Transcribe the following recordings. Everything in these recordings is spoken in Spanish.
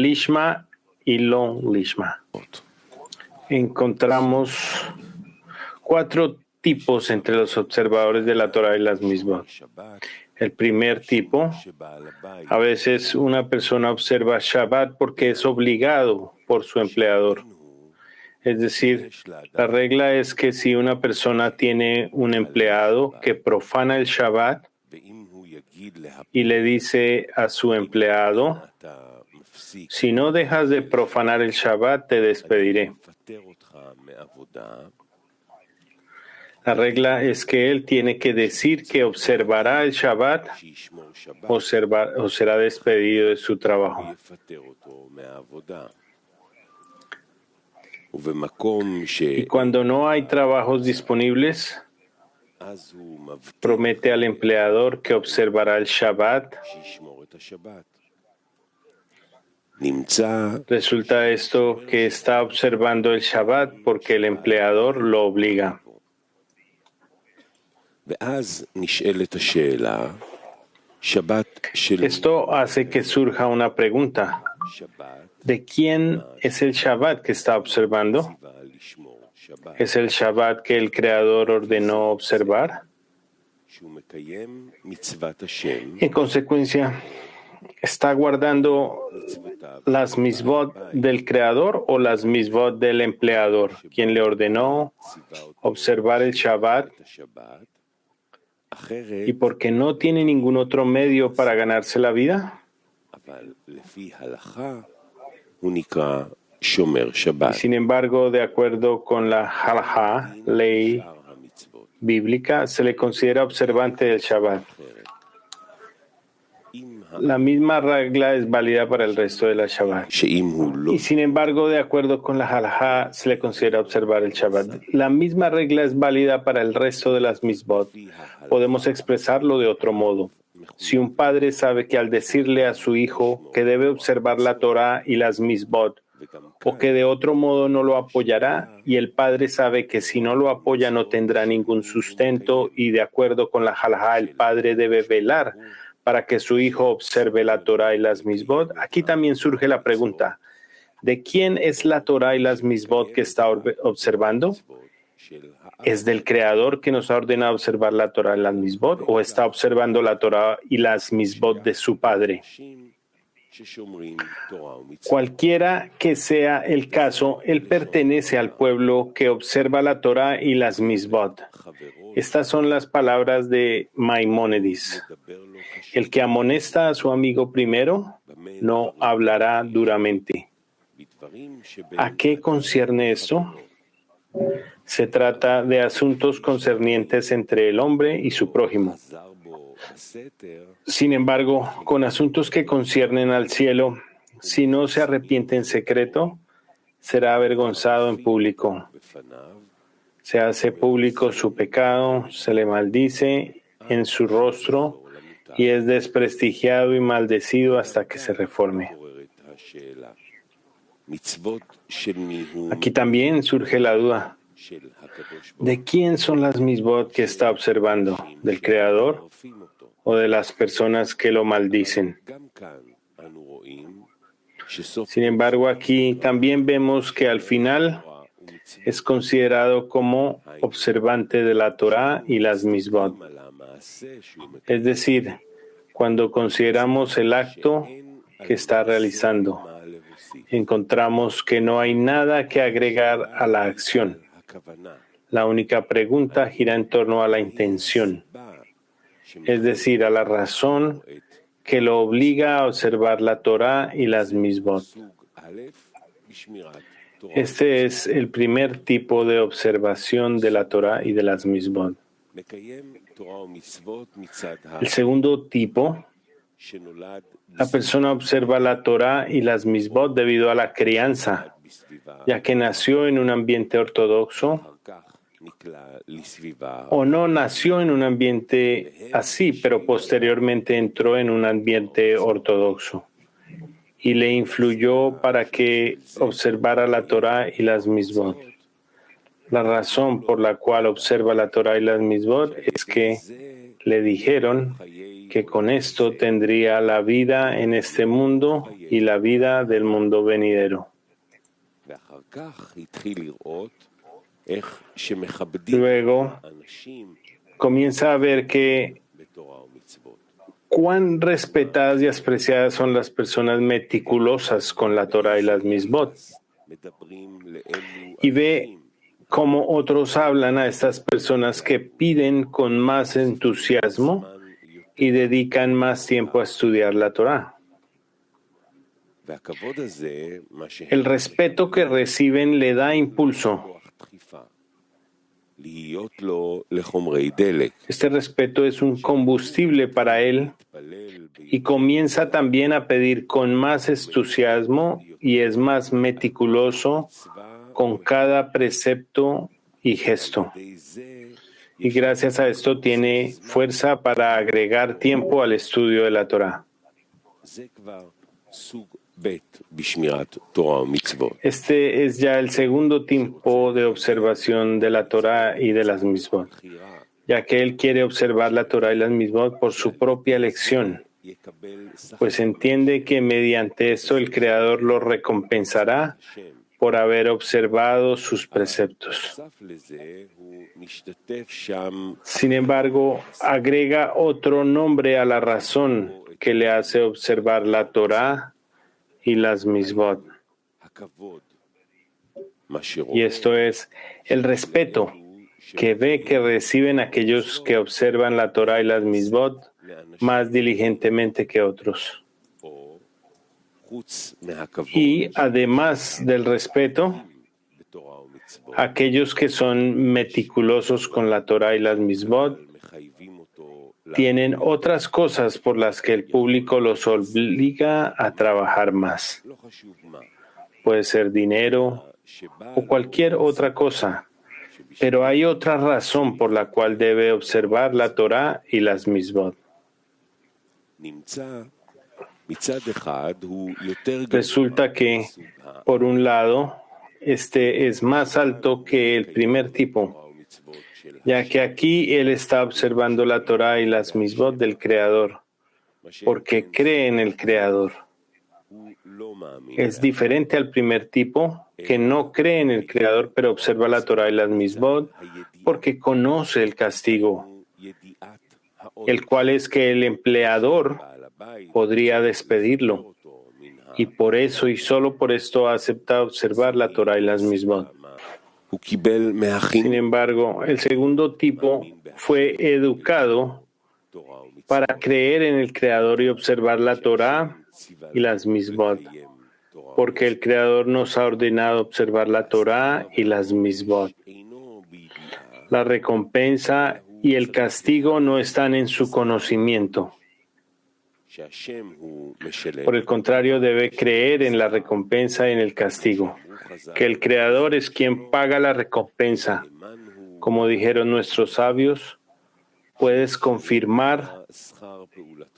Lishma y lo lishma. Encontramos 4 tipos entre los observadores de la Torah y las Mitzvot. El primer tipo, a veces una persona observa Shabbat porque es obligado por su empleador. Es decir, la regla es que si una persona tiene un empleado que profana el Shabbat y le dice a su empleado, si no dejas de profanar el Shabbat, te despediré. La regla es que él tiene que decir que observará el Shabbat o será despedido de su trabajo. Y cuando no hay trabajos disponibles, promete al empleador que observará el Shabbat. Resulta esto que está observando el Shabbat porque el empleador lo obliga. Esto hace que surja una pregunta. ¿De quién es el Shabbat que está observando? ¿Es el Shabbat que el Creador ordenó observar? En consecuencia, ¿está guardando las Mitzvot del Creador o las Mitzvot del empleador, quien le ordenó observar el Shabbat? ¿Y porque no tiene ningún otro medio para ganarse la vida? Y sin embargo, de acuerdo con la halajá, ley bíblica, se le considera observante del Shabbat. La misma regla es válida para el resto de la Shabbat. Y sin embargo, de acuerdo con la halajá, se le considera observar el Shabbat. La misma regla es válida para el resto de las mitzvot. Podemos expresarlo de otro modo. Si un padre sabe que al decirle a su hijo que debe observar la Torah y las mitzvot, o que de otro modo no lo apoyará, y el padre sabe que si no lo apoya no tendrá ningún sustento, y de acuerdo con la halajá, el padre debe velar para que su hijo observe la Torah y las mitzvot. Aquí también surge la pregunta, ¿de quién es la Torah y las mitzvot que está observando? ¿Es del Creador que nos ha ordenado observar la Torah y las mitzvot, o está observando la Torah y las mitzvot de su padre? Cualquiera que sea el caso, él pertenece al pueblo que observa la Torah y las mitzvot. Estas son las palabras de Maimónides. El que amonesta a su amigo primero, no hablará duramente. ¿A qué concierne esto? Se trata de asuntos concernientes entre el hombre y su prójimo. Sin embargo, con asuntos que conciernen al cielo, si no se arrepiente en secreto, será avergonzado en público. Se hace público su pecado, se le maldice en su rostro y es desprestigiado y maldecido hasta que se reforme. Aquí también surge la duda. ¿De quién son las mitzvot que está observando? ¿Del Creador o de las personas que lo maldicen? Sin embargo, aquí también vemos que al final es considerado como observante de la Torah y las mitzvot. Es decir, cuando consideramos el acto que está realizando, encontramos que no hay nada que agregar a la acción. La única pregunta gira en torno a la intención, es decir, a la razón que lo obliga a observar la Torah y las mitzvot. Este es el primer tipo de observación de la Torah y de las mitzvot. El segundo tipo, la persona observa la Torah y las mitzvot debido a la crianza, ya que nació en un ambiente ortodoxo o no nació en un ambiente así, pero posteriormente entró en un ambiente ortodoxo y le influyó para que observara la Torah y las mitzvot. La razón por la cual observa la Torah y las mitzvot es que le dijeron que con esto tendría la vida en este mundo y la vida del mundo venidero. Luego comienza a ver que cuán respetadas y apreciadas son las personas meticulosas con la Torah y las Misbot. Y ve cómo otros hablan a estas personas que piden con más entusiasmo y dedican más tiempo a estudiar la Torah. El respeto que reciben le da impulso. Este respeto es un combustible para él y comienza también a pedir con más entusiasmo y es más meticuloso con cada precepto y gesto. Y gracias a esto tiene fuerza para agregar tiempo al estudio de la Torah. Este es ya el segundo tipo de observación de la Torah y de las Misbot, ya que él quiere observar la Torah y las Misbot por su propia elección, pues entiende que mediante esto el Creador lo recompensará por haber observado sus preceptos. Sin embargo, agrega otro nombre a la razón que le hace observar la Torah y las Misbot. Y esto es el respeto que ve que reciben aquellos que observan la Torah y las Misbot más diligentemente que otros. Y además del respeto, aquellos que son meticulosos con la Torah y las Misbot tienen otras cosas por las que el público los obliga a trabajar más. Puede ser dinero o cualquier otra cosa, pero hay otra razón por la cual debe observar la Torah y las Misbot. Resulta que, por un lado, este es más alto que el primer tipo, ya que aquí él está observando la Torah y las Misbot del Creador, porque cree en el Creador. Es diferente al primer tipo, que no cree en el Creador, pero observa la Torah y las Misbot, porque conoce el castigo, el cual es que el empleador podría despedirlo, y por eso y solo por esto acepta observar la Torah y las Misbot. Sin embargo, el segundo tipo fue educado para creer en el Creador y observar la Torah y las Misbot, porque el Creador nos ha ordenado observar la Torah y las Misbot. La recompensa y el castigo no están en su conocimiento. Por el contrario, debe creer en la recompensa y en el castigo, que el Creador es quien paga la recompensa. Como dijeron nuestros sabios, puedes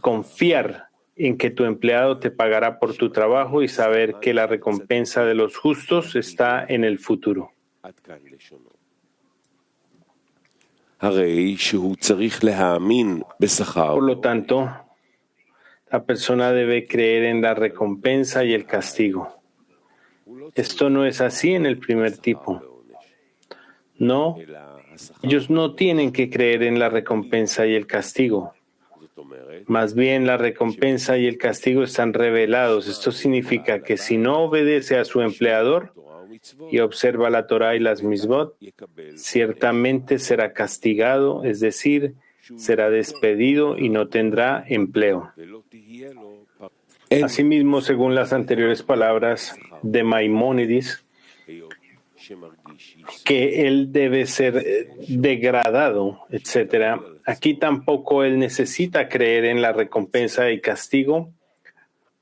confiar en que tu empleado te pagará por tu trabajo y saber que la recompensa de los justos está en el futuro. Por lo tanto, la persona debe creer en la recompensa y el castigo. Esto no es así en el primer tipo. No, ellos no tienen que creer en la recompensa y el castigo. Más bien, la recompensa y el castigo están revelados. Esto significa que si no obedece a su empleador y observa la Torah y las Misbot, ciertamente será castigado, es decir, será despedido y no tendrá empleo. Asimismo, según las anteriores palabras de Maimónides, que él debe ser degradado, etc. Aquí tampoco él necesita creer en la recompensa y castigo,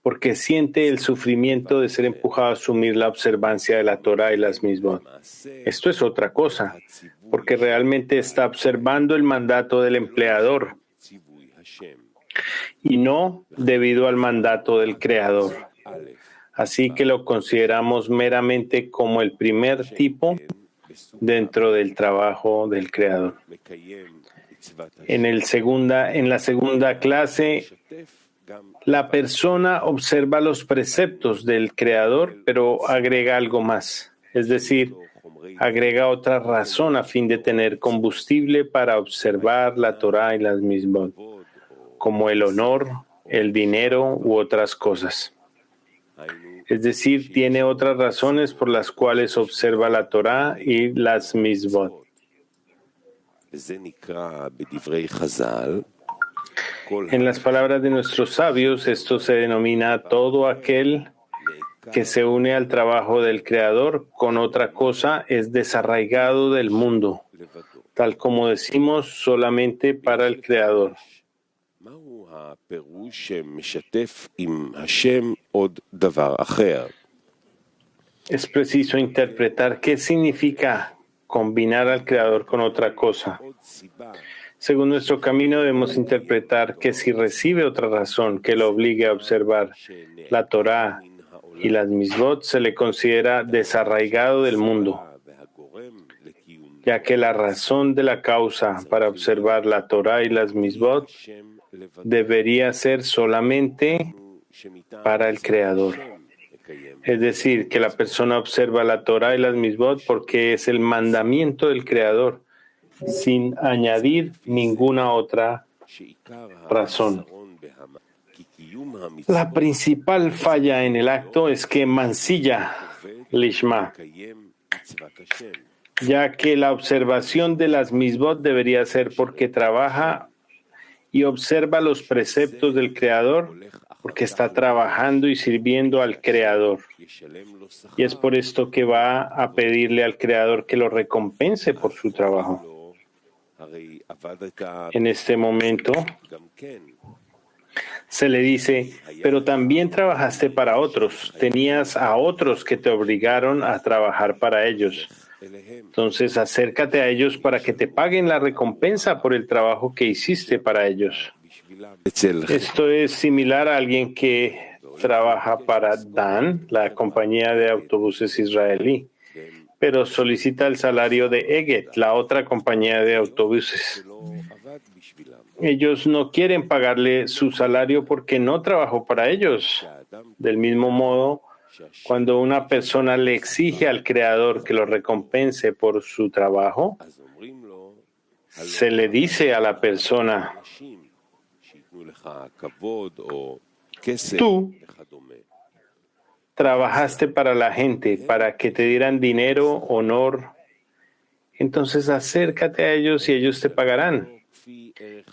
porque siente el sufrimiento de ser empujado a asumir la observancia de la Torah y las Misbot. Esto es otra cosa, porque realmente está observando el mandato del empleador y no debido al mandato del Creador. Así que lo consideramos meramente como el primer tipo dentro del trabajo del Creador. En la segunda clase La persona observa los preceptos del Creador, pero agrega algo más, es decir, agrega otra razón a fin de tener combustible para observar la Torá y las misbot, como el honor, el dinero u otras cosas. Es decir, tiene otras razones por las cuales observa la Torá y las misbot. En las palabras de nuestros sabios, esto se denomina todo aquel que se une al trabajo del Creador con otra cosa es desarraigado del mundo, tal como decimos, solamente para el Creador. Es preciso interpretar qué significa combinar al Creador con otra cosa. Según nuestro camino, debemos interpretar que si recibe otra razón que lo obligue a observar la Torá y las misbot, se le considera desarraigado del mundo, ya que la razón de la causa para observar la Torá y las misbot debería ser solamente para el Creador. Es decir, que la persona observa la Torá y las misbot porque es el mandamiento del Creador, sin añadir ninguna otra razón. La principal falla en el acto es que mancilla Lishma, ya que la observación de las misbot debería ser porque trabaja y observa los preceptos del Creador, porque está trabajando y sirviendo al Creador. Y es por esto que va a pedirle al Creador que lo recompense por su trabajo. En este momento se le dice, pero también trabajaste para otros, tenías a otros que te obligaron a trabajar para ellos. Entonces acércate a ellos para que te paguen la recompensa por el trabajo que hiciste para ellos. Esto es similar a alguien que trabaja para Dan, la compañía de autobuses israelí, pero solicita el salario de Eget, la otra compañía de autobuses. Ellos no quieren pagarle su salario porque no trabajó para ellos. Del mismo modo, cuando una persona le exige al Creador que lo recompense por su trabajo, se le dice a la persona, tú trabajaste para la gente, para que te dieran dinero, honor. Entonces acércate a ellos y ellos te pagarán.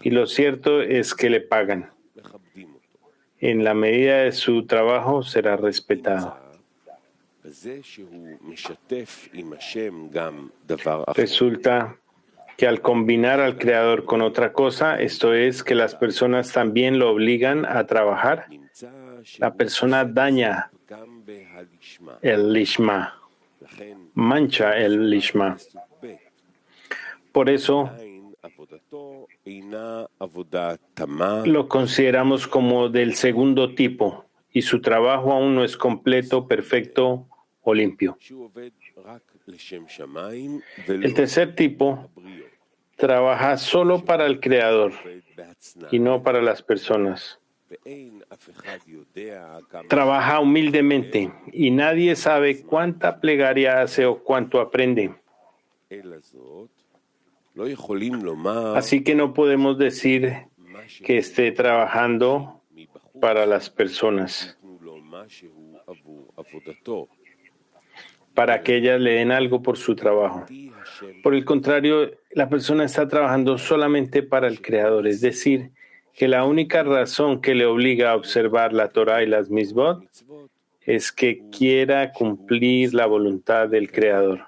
Y lo cierto es que le pagan. En la medida de su trabajo será respetado. Resulta que al combinar al Creador con otra cosa, esto es que las personas también lo obligan a trabajar, la persona daña el lishma, mancha el lishma. Por eso lo consideramos como del segundo tipo y su trabajo aún no es completo, perfecto o limpio. El tercer tipo trabaja solo para el Creador y no para las personas. Trabaja humildemente y nadie sabe cuánta plegaria hace o cuánto aprende. Así que no podemos decir que esté trabajando para las personas, para que ellas le den algo por su trabajo. Por el contrario, la persona está trabajando solamente para el Creador, es decir, que la única razón que le obliga a observar la Torá y las misbot es que quiera cumplir la voluntad del Creador.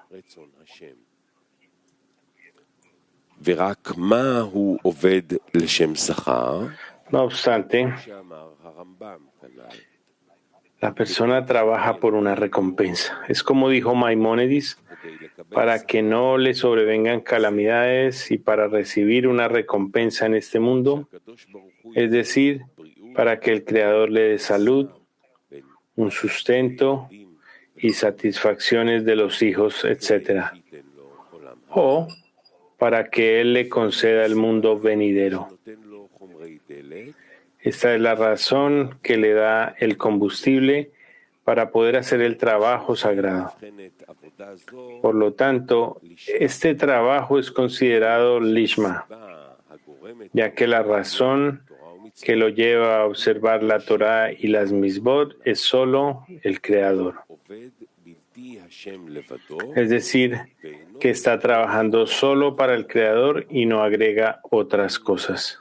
No obstante, la persona trabaja por una recompensa. Es como dijo Maimónides, para que no le sobrevengan calamidades y para recibir una recompensa en este mundo, es decir, para que el Creador le dé salud, un sustento y satisfacciones de los hijos, etc. O para que Él le conceda el mundo venidero. Esta es la razón que le da el combustible para poder hacer el trabajo sagrado. Por lo tanto, este trabajo es considerado lishma, ya que la razón que lo lleva a observar la Torá y las misbot es solo el Creador. Es decir, que está trabajando solo para el Creador y no agrega otras cosas.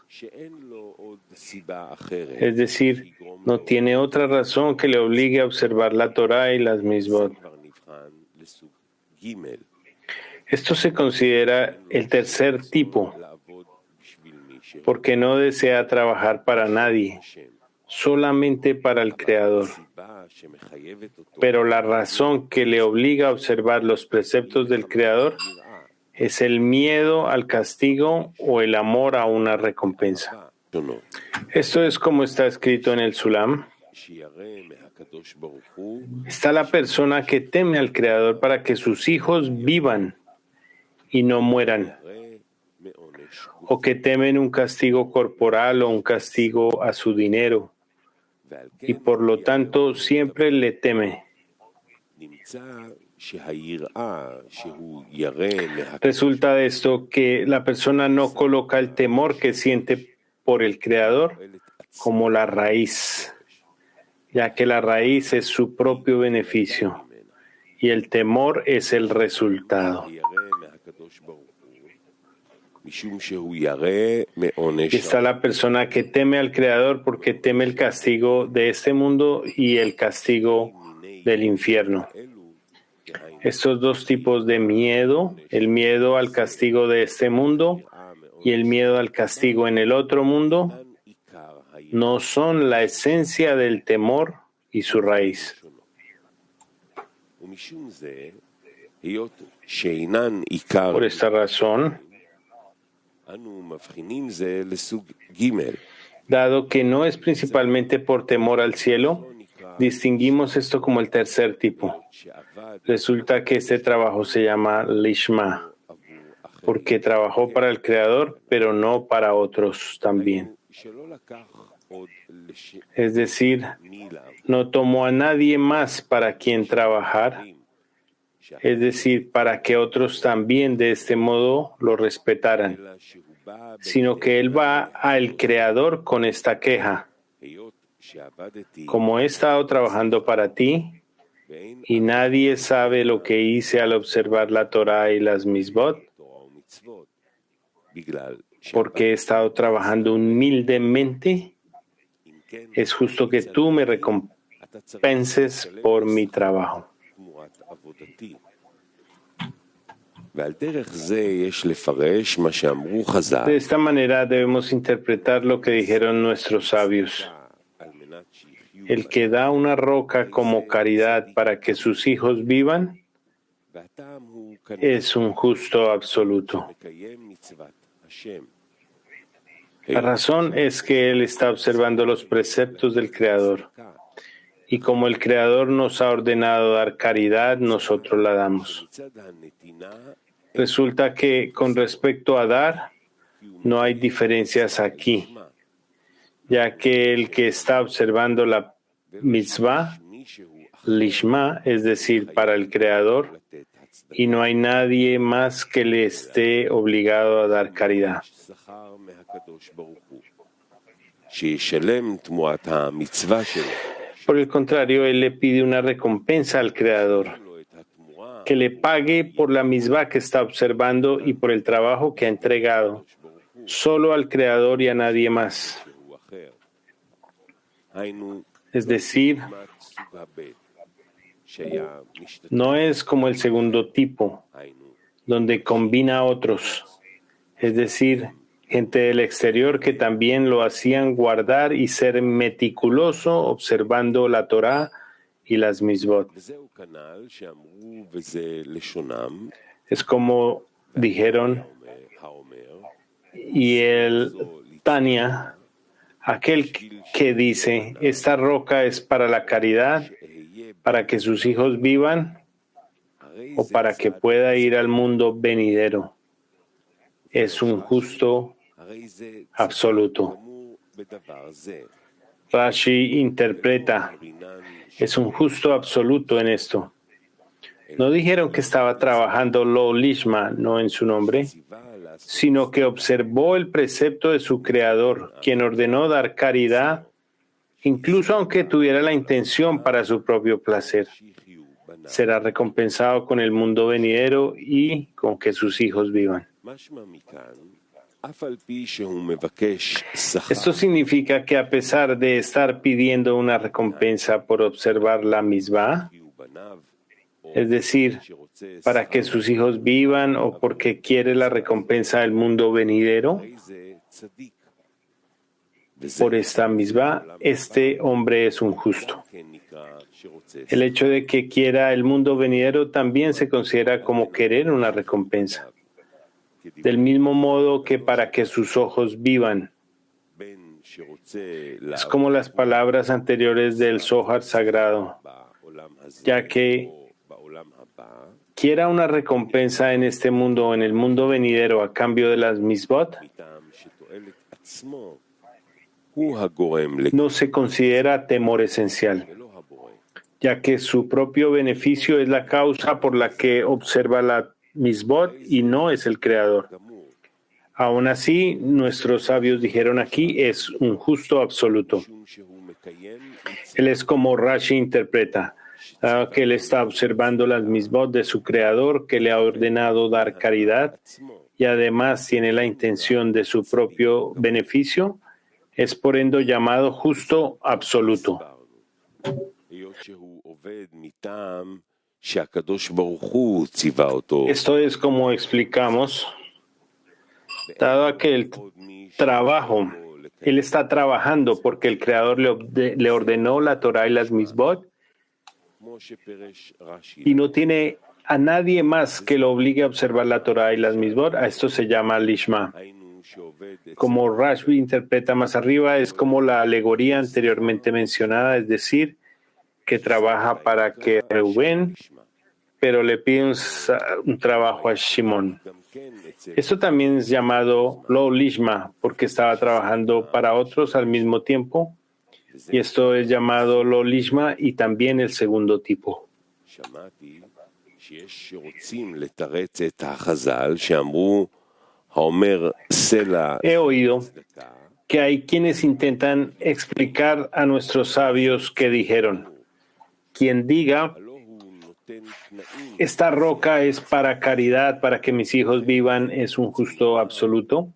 Es decir, no tiene otra razón que le obligue a observar la Torá y las misbot. Esto se considera el tercer tipo, porque no desea trabajar para nadie, solamente para el Creador. Pero la razón que le obliga a observar los preceptos del Creador es el miedo al castigo o el amor a una recompensa. Esto es como está escrito en el Sulam. Está la persona que teme al Creador para que sus hijos vivan y no mueran, o que temen un castigo corporal o un castigo a su dinero, y por lo tanto siempre le teme. Resulta de esto que la persona no coloca el temor que siente por el Creador como la raíz, ya que la raíz es su propio beneficio y el temor es el resultado. Y está la persona que teme al Creador porque teme el castigo de este mundo y el castigo del infierno. Estos dos tipos de miedo, el miedo al castigo de este mundo y el miedo al castigo en el otro mundo, no son la esencia del temor y su raíz. Por esta razón, dado que no es principalmente por temor al cielo, distinguimos esto como el tercer tipo. Resulta que este trabajo se llama lishma, porque trabajó para el Creador, pero no para otros también. Es decir, no tomó a nadie más para quien trabajar, es decir, para que otros también de este modo lo respetaran, sino que él va al Creador con esta queja. Como he estado trabajando para ti, y nadie sabe lo que hice al observar la Torá y las misbot, porque he estado trabajando humildemente, es justo que tú me recompenses por mi trabajo. De esta manera debemos interpretar lo que dijeron nuestros sabios. El que da una roca como caridad para que sus hijos vivan es un justo absoluto. La razón es que él está observando los preceptos del Creador. Y como el Creador nos ha ordenado dar caridad, nosotros la damos. Resulta que con respecto a dar, no hay diferencias aquí, ya que el que está observando la mitzvah, lishma, es decir, para el Creador, y no hay nadie más que le esté obligado a dar caridad. Por el contrario, él le pide una recompensa al Creador, que le pague por la mitzvah que está observando y por el trabajo que ha entregado, solo al Creador y a nadie más. Es decir, no es como el segundo tipo, donde combina a otros, es decir, gente del exterior que también lo hacían guardar y ser meticuloso observando la Torá y las misbot. Es como dijeron, y el Tania, aquel que dice, esta roca es para la caridad, para que sus hijos vivan o para que pueda ir al mundo venidero. Es un justo absoluto. Rashi interpreta, es un justo absoluto en esto. No dijeron que estaba trabajando lo lishma, no en su nombre, sino que observó el precepto de su creador, quien ordenó dar caridad, incluso aunque tuviera la intención para su propio placer. Será recompensado con el mundo venidero y con que sus hijos vivan. Esto significa que a pesar de estar pidiendo una recompensa por observar la misbah, es decir, para que sus hijos vivan o porque quiere la recompensa del mundo venidero, por esta misbah, este hombre es un justo. El hecho de que quiera el mundo venidero también se considera como querer una recompensa. Del mismo modo que para que sus ojos vivan. Es como las palabras anteriores del Zohar sagrado, ya que quiera una recompensa en este mundo o en el mundo venidero a cambio de las misbot, no se considera temor esencial, ya que su propio beneficio es la causa por la que observa la misbot y no es el creador. Aún así, nuestros sabios dijeron aquí, es un justo absoluto. Él es como Rashi interpreta, que él está observando las misbot de su creador, que le ha ordenado dar caridad, y además tiene la intención de su propio beneficio, es por ende llamado justo absoluto. Esto es como explicamos, dado a que el trabajo, él está trabajando porque el Creador le ordenó la Torah y las misbot y no tiene a nadie más que lo obligue a observar la Torah y las misbot, a esto se llama lishma. Como Rashi interpreta más arriba, es como la alegoría anteriormente mencionada, es decir, que trabaja para que Reuben, pero le pide un trabajo a Shimon. Esto también es llamado lo lishma, porque estaba trabajando para otros al mismo tiempo, y esto es llamado lo lishma y también el segundo tipo. He oído que hay quienes intentan explicar a nuestros sabios que dijeron, quien diga, esta roca es para caridad, para que mis hijos vivan, es un justo absoluto,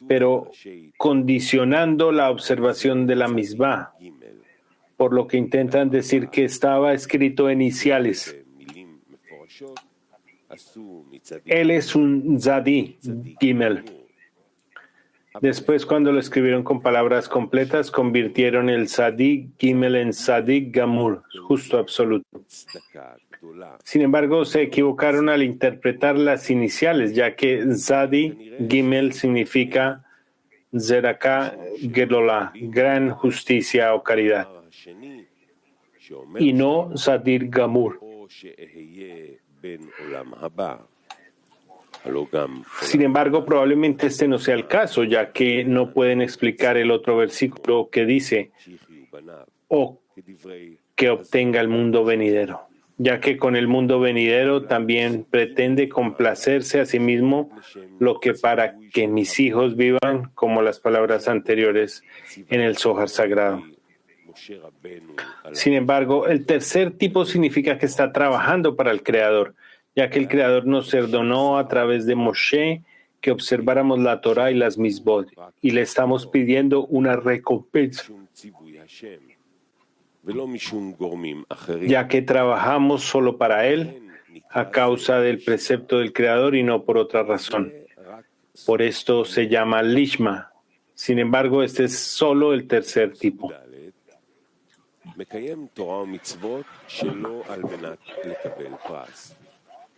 pero condicionando la observación de la misbah, por lo que intentan decir que estaba escrito en iniciales. Él es un Zadi, Gimel. Después, cuando lo escribieron con palabras completas, convirtieron el Zadi Gimel en Zadi Gamur, justo absoluto. Sin embargo, se equivocaron al interpretar las iniciales, ya que Zadi Gimel significa Zeraka Gedolah, gran justicia o caridad, y no Zadir Gamur. Sin embargo, probablemente este no sea el caso, ya que no pueden explicar el otro versículo que dice o que obtenga el mundo venidero, ya que con el mundo venidero también pretende complacerse a sí mismo, lo que para que mis hijos vivan, como las palabras anteriores en el Zohar sagrado. Sin embargo, el tercer tipo significa que está trabajando para el Creador, ya que el Creador nos ordenó a través de Moshe que observáramos la Torah y las misbot, y le estamos pidiendo una recompensa, ya que trabajamos solo para Él, a causa del precepto del Creador y no por otra razón. Por esto se llama lishma. Sin embargo, este es solo el tercer tipo.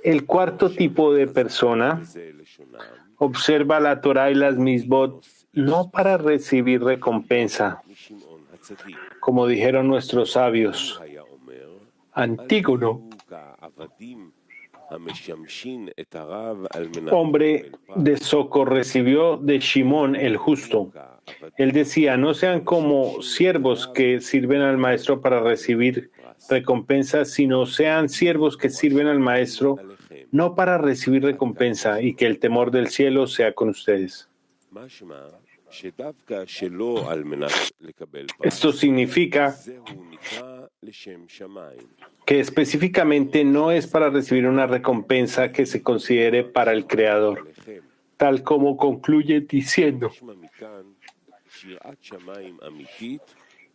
El cuarto tipo de persona observa la Torah y las misbot no para recibir recompensa, como dijeron nuestros sabios. Antígono hombre de Socor recibió de Shimón el justo. Él decía, no sean como siervos que sirven al maestro para recibir recompensa, sino sean siervos que sirven al maestro no para recibir recompensa, y que el temor del cielo sea con ustedes. Esto significa que específicamente no es para recibir una recompensa que se considere para el Creador, tal como concluye diciendo,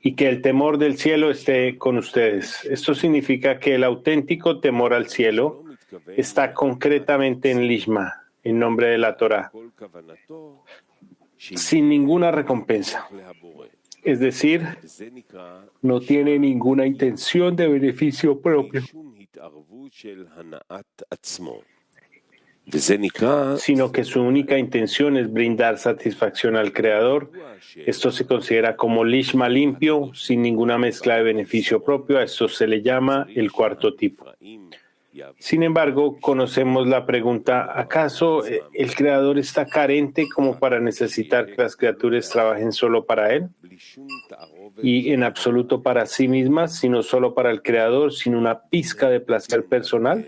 y que el temor del cielo esté con ustedes. Esto significa que el auténtico temor al cielo está concretamente en Lishma, en nombre de la Torah, sin ninguna recompensa. Es decir, no tiene ninguna intención de beneficio propio, sino que su única intención es brindar satisfacción al Creador. Esto se considera como lishma limpio, sin ninguna mezcla de beneficio propio. A esto se le llama el cuarto tipo. Sin embargo, conocemos la pregunta, ¿acaso el Creador está carente como para necesitar que las criaturas trabajen solo para Él? Y en absoluto para sí mismas, sino solo para el Creador, sin una pizca de placer personal.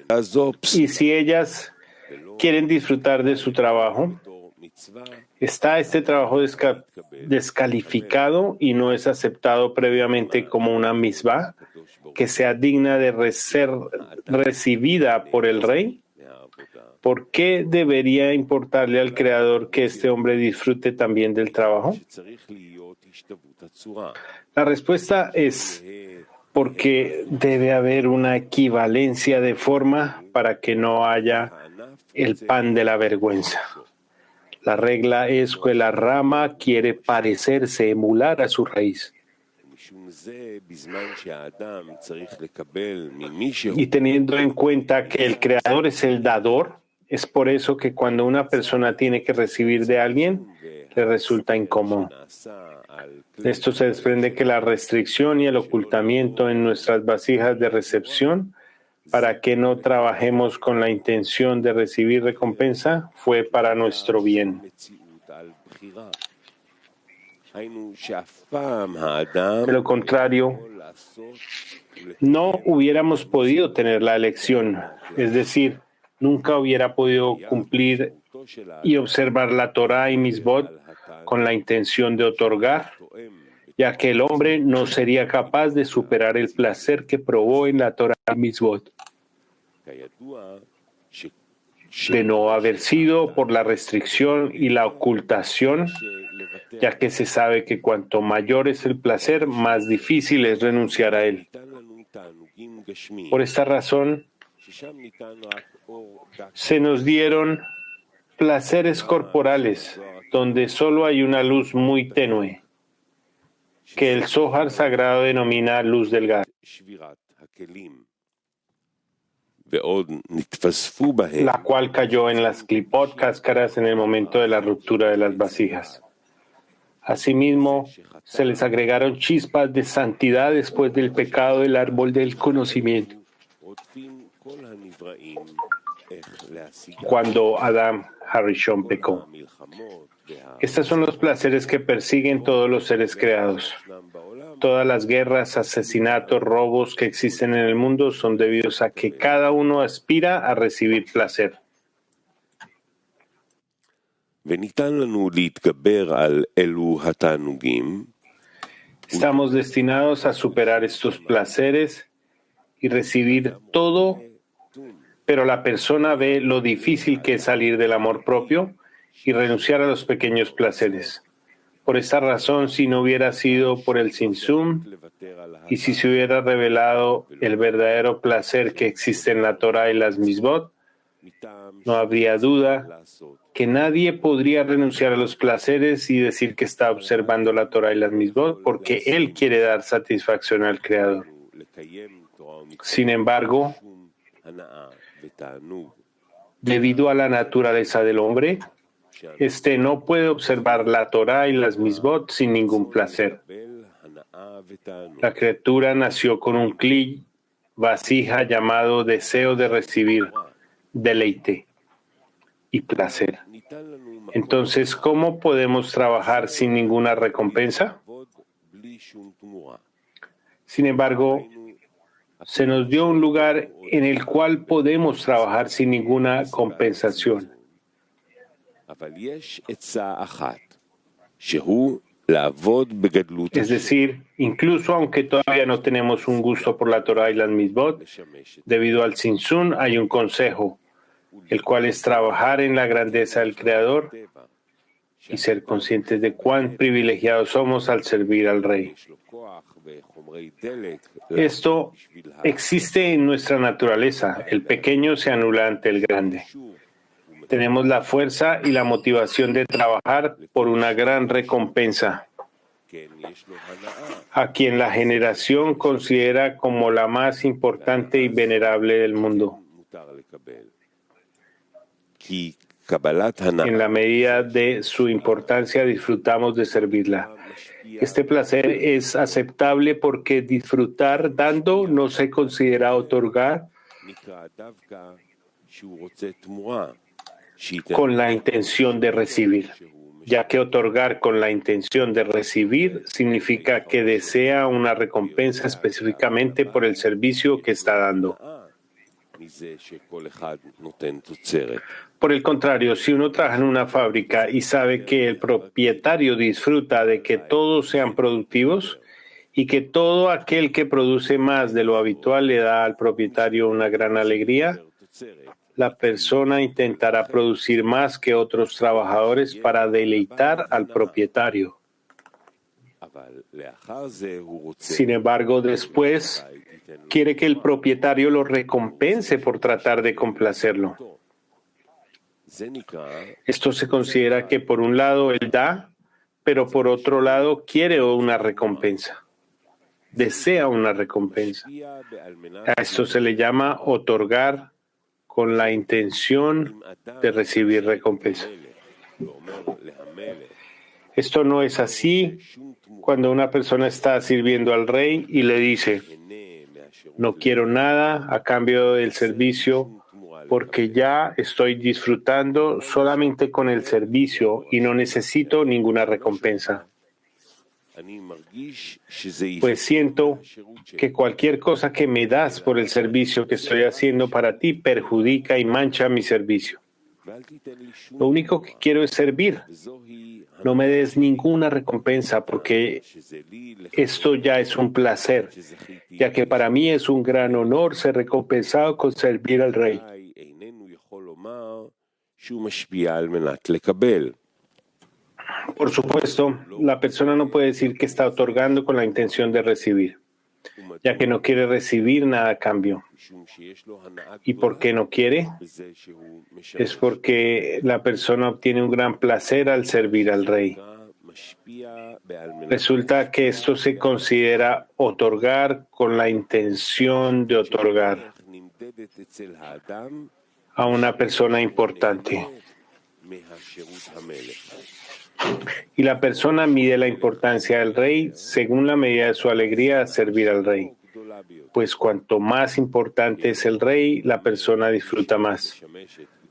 Y si ellas quieren disfrutar de su trabajo, está este trabajo descalificado y no es aceptado previamente como una misvá que sea digna de ser recibida por el rey. ¿Por qué debería importarle al Creador que este hombre disfrute también del trabajo? La respuesta es porque debe haber una equivalencia de forma para que no haya el pan de la vergüenza. La regla es que la rama quiere parecerse, emular a su raíz. Y teniendo en cuenta que el Creador es el dador, es por eso que cuando una persona tiene que recibir de alguien, le resulta incómodo. De esto se desprende que la restricción y el ocultamiento en nuestras vasijas de recepción, para que no trabajemos con la intención de recibir recompensa, fue para nuestro bien. De lo contrario, no hubiéramos podido tener la elección, es decir, nunca hubiera podido cumplir y observar la Torah y Misbot con la intención de otorgar, ya que el hombre no sería capaz de superar el placer que probó en la Torah y Misbot, de no haber sido por la restricción y la ocultación, ya que se sabe que cuanto mayor es el placer, más difícil es renunciar a él. Por esta razón, se nos dieron placeres corporales, donde solo hay una luz muy tenue, que el Zohar sagrado denomina luz del gas, la cual cayó en las clipot, cáscaras, en el momento de la ruptura de las vasijas. Asimismo, se les agregaron chispas de santidad después del pecado del árbol del conocimiento, cuando Adam Harishon pecó. Estos son los placeres que persiguen todos los seres creados. Todas las guerras, asesinatos, robos que existen en el mundo son debidos a que cada uno aspira a recibir placer. Estamos destinados a superar estos placeres y recibir todo, pero la persona ve lo difícil que es salir del amor propio y renunciar a los pequeños placeres. Por esta razón, si no hubiera sido por el Tzimtzum y si se hubiera revelado el verdadero placer que existe en la Torah y las Misbot, no habría duda que nadie podría renunciar a los placeres y decir que está observando la Torah y las Misbot porque él quiere dar satisfacción al Creador. Sin embargo, debido a la naturaleza del hombre, este no puede observar la Torah y las Misbot sin ningún placer. La criatura nació con un kli, vasija llamado deseo de recibir, deleite y placer. Entonces, ¿cómo podemos trabajar sin ninguna recompensa? Sin embargo, se nos dio un lugar en el cual podemos trabajar sin ninguna compensación. Es decir, incluso aunque todavía no tenemos un gusto por la Torah y las mitzvot, debido al Tzimtzum hay un consejo, el cual es trabajar en la grandeza del Creador y ser conscientes de cuán privilegiados somos al servir al Rey. Esto existe en nuestra naturaleza. El pequeño se anula ante el grande. Tenemos la fuerza y la motivación de trabajar por una gran recompensa, a quien la generación considera como la más importante y venerable del mundo. En la medida de su importancia disfrutamos de servirla. Este placer es aceptable porque disfrutar dando no se considera otorgar con la intención de recibir, ya que otorgar con la intención de recibir significa que desea una recompensa específicamente por el servicio que está dando. Por el contrario, si uno trabaja en una fábrica y sabe que el propietario disfruta de que todos sean productivos y que todo aquel que produce más de lo habitual le da al propietario una gran alegría, la persona intentará producir más que otros trabajadores para deleitar al propietario. Sin embargo, después quiere que el propietario lo recompense por tratar de complacerlo. Esto se considera que por un lado él da, pero por otro lado quiere una recompensa. Desea una recompensa. A esto se le llama otorgar con la intención de recibir recompensa. Esto no es así cuando una persona está sirviendo al rey y le dice: no quiero nada a cambio del servicio porque ya estoy disfrutando solamente con el servicio y no necesito ninguna recompensa. Pues siento que cualquier cosa que me das por el servicio que estoy haciendo para ti perjudica y mancha mi servicio. Lo único que quiero es servir. No me des ninguna recompensa porque esto ya es un placer, ya que para mí es un gran honor ser recompensado con servir al Rey. Por supuesto, la persona no puede decir que está otorgando con la intención de recibir, ya que no quiere recibir nada a cambio. ¿Y por qué no quiere? Es porque la persona obtiene un gran placer al servir al Rey. Resulta que esto se considera otorgar con la intención de otorgar a una persona importante. Y la persona mide la importancia del rey según la medida de su alegría a servir al rey. Pues cuanto más importante es el rey, la persona disfruta más.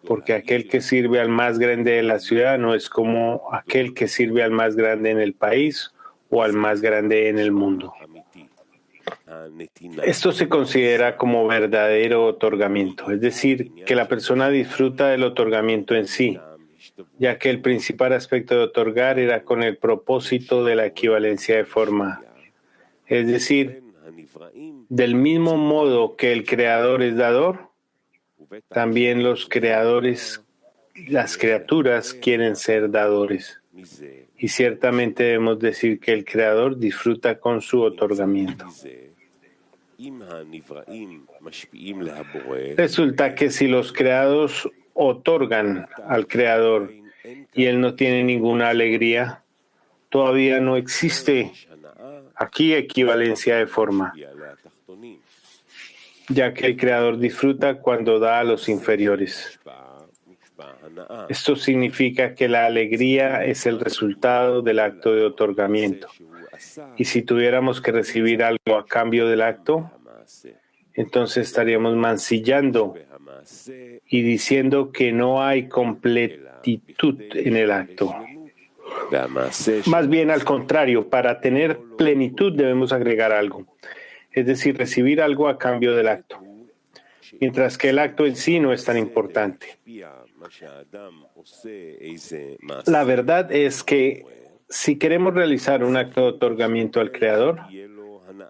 Porque aquel que sirve al más grande de la ciudad no es como aquel que sirve al más grande en el país o al más grande en el mundo. Esto se considera como verdadero otorgamiento, es decir, que la persona disfruta del otorgamiento en sí, ya que el principal aspecto de otorgar era con el propósito de la equivalencia de forma. Es decir, del mismo modo que el creador es dador, también los creadores, las criaturas quieren ser dadores. Y ciertamente debemos decir que el creador disfruta con su otorgamiento. Resulta que si los creados otorgan al creador y él no tiene ninguna alegría, todavía no existe aquí equivalencia de forma, ya que el creador disfruta cuando da a los inferiores. Esto significa que la alegría es el resultado del acto de otorgamiento. Y si tuviéramos que recibir algo a cambio del acto, entonces estaríamos mancillando y diciendo que no hay completitud en el acto. Más bien al contrario, para tener plenitud debemos agregar algo, es decir, recibir algo a cambio del acto, mientras que el acto en sí no es tan importante. La verdad es que si queremos realizar un acto de otorgamiento al Creador,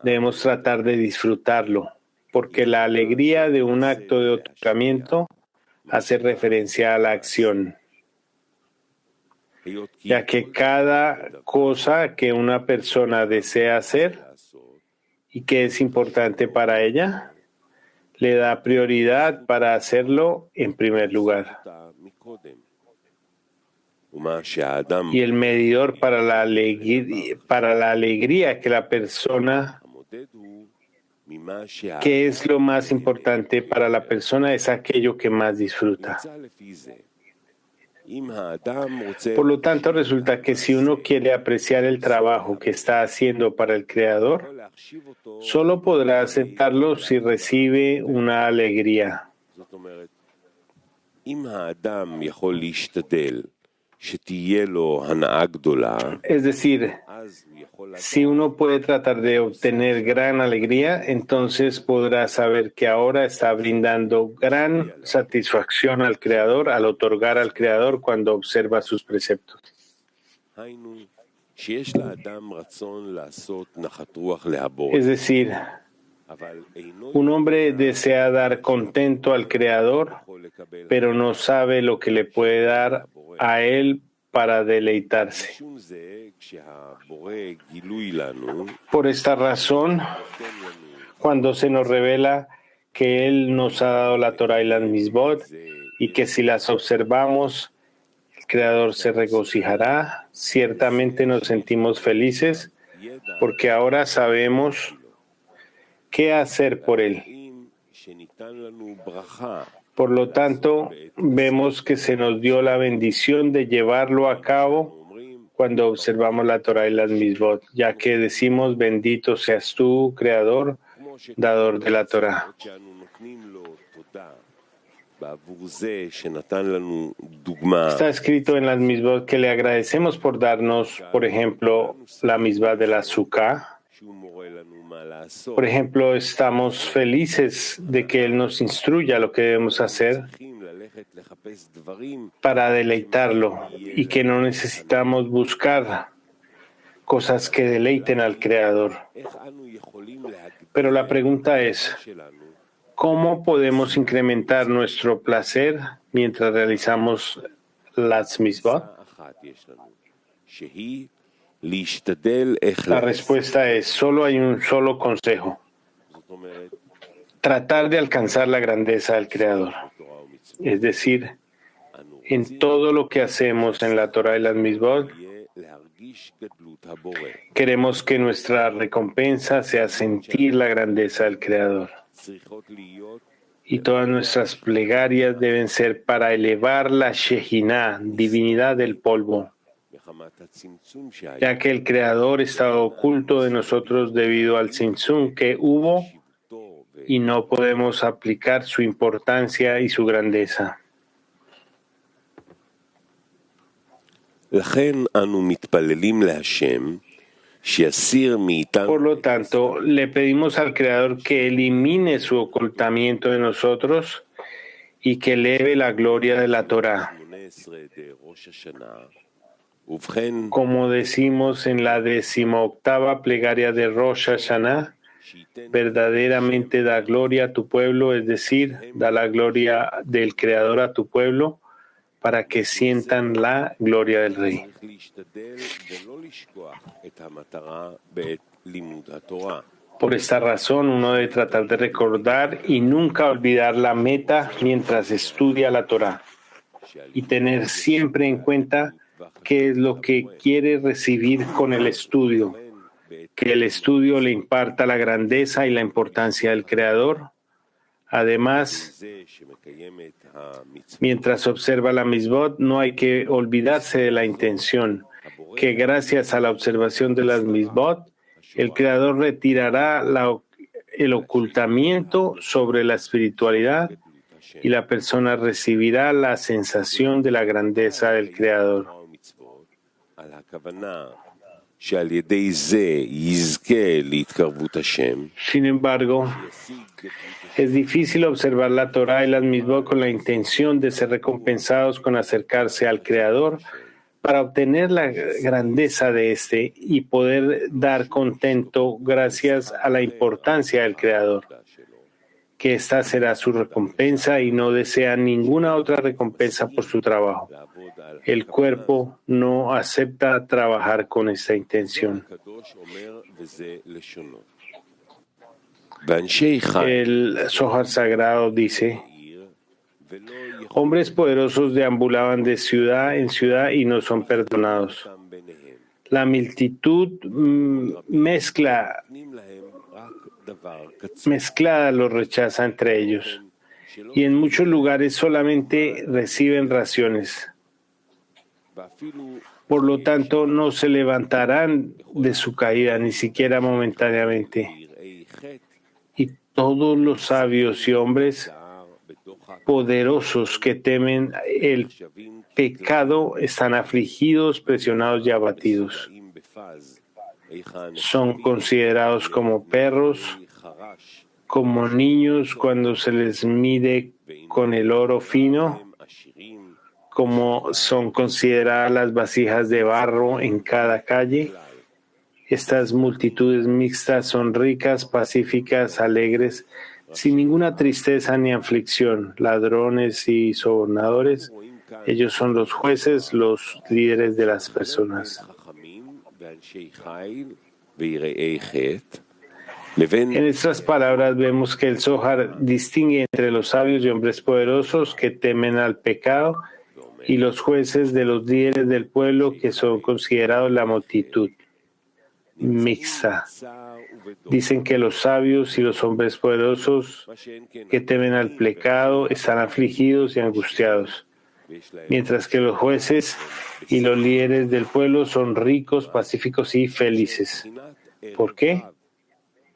debemos tratar de disfrutarlo, porque la alegría de un acto de otorgamiento hace referencia a la acción, ya que cada cosa que una persona desea hacer y que es importante para ella, le da prioridad para hacerlo en primer lugar. Y el medidor para la alegría que la persona, que es lo más importante para la persona, es aquello que más disfruta. Por lo tanto, resulta que si uno quiere apreciar el trabajo que está haciendo para el Creador, solo podrá aceptarlo si recibe una alegría. Es decir, si uno puede tratar de obtener gran alegría, entonces podrá saber que ahora está brindando gran satisfacción al Creador al otorgar al Creador cuando observa sus preceptos. Es decir, un hombre desea dar contento al Creador, pero no sabe lo que le puede dar a él para deleitarse. Por esta razón, cuando se nos revela que Él nos ha dado la Torah y las Misbot, y que si las observamos, el Creador se regocijará, ciertamente nos sentimos felices, porque ahora sabemos qué hacer por Él. Por lo tanto, vemos que se nos dio la bendición de llevarlo a cabo cuando observamos la Torah y las Misbot, ya que decimos, bendito seas tú, Creador, dador de la Torah. Está escrito en las Misbot que le agradecemos por darnos, por ejemplo, la Misbah de la Sukkah. Por ejemplo, estamos felices de que Él nos instruya lo que debemos hacer para deleitarlo y que no necesitamos buscar cosas que deleiten al Creador. Pero la pregunta es, ¿cómo podemos incrementar nuestro placer mientras realizamos las Misbot? La respuesta es, solo hay un solo consejo. Tratar de alcanzar la grandeza del Creador. Es decir, en todo lo que hacemos en la Torah y las Misbot, queremos que nuestra recompensa sea sentir la grandeza del Creador. Y todas nuestras plegarias deben ser para elevar la Shehinah, divinidad del polvo, ya que el Creador está oculto de nosotros debido al tzimtzum que hubo y no podemos aplicar su importancia y su grandeza. Por lo tanto, le pedimos al Creador que elimine su ocultamiento de nosotros y que eleve la gloria de la Torah. Como decimos en la 18ª plegaria de Rosh Hashanah, verdaderamente da gloria a tu pueblo, es decir, da la gloria del Creador a tu pueblo para que sientan la gloria del Rey. Por esta razón, uno debe tratar de recordar y nunca olvidar la meta mientras estudia la Torah y tener siempre en cuenta qué es lo que quiere recibir con el estudio, que el estudio le imparta la grandeza y la importancia del Creador. Además, mientras observa la Misbot, no hay que olvidarse de la intención, que gracias a la observación de las Misbot, el Creador retirará el ocultamiento sobre la espiritualidad y la persona recibirá la sensación de la grandeza del Creador. Sin embargo, es difícil observar la Torá y las mitzvot con la intención de ser recompensados con acercarse al Creador para obtener la grandeza de éste y poder dar contento gracias a la importancia del Creador, que esta será su recompensa y no desea ninguna otra recompensa por su trabajo. El cuerpo no acepta trabajar con esta intención. El Zohar Sagrado dice: hombres poderosos deambulaban de ciudad en ciudad y no son perdonados. La multitud mezclada los rechaza entre ellos, y en muchos lugares solamente reciben raciones. Por lo tanto, no se levantarán de su caída, ni siquiera momentáneamente. Y todos los sabios y hombres poderosos que temen el pecado están afligidos, presionados y abatidos. Son considerados como perros, como niños cuando se les mide con el oro fino, como son consideradas las vasijas de barro en cada calle. Estas multitudes mixtas son ricas, pacíficas, alegres, sin ninguna tristeza ni aflicción, ladrones y sobornadores. Ellos son los jueces, los líderes de las personas. En estas palabras vemos que el Zohar distingue entre los sabios y hombres poderosos que temen al pecado y los jueces de los líderes del pueblo que son considerados la multitud mixta. Dicen que los sabios y los hombres poderosos que temen al pecado están afligidos y angustiados, mientras que los jueces y los líderes del pueblo son ricos, pacíficos y felices. ¿Por qué?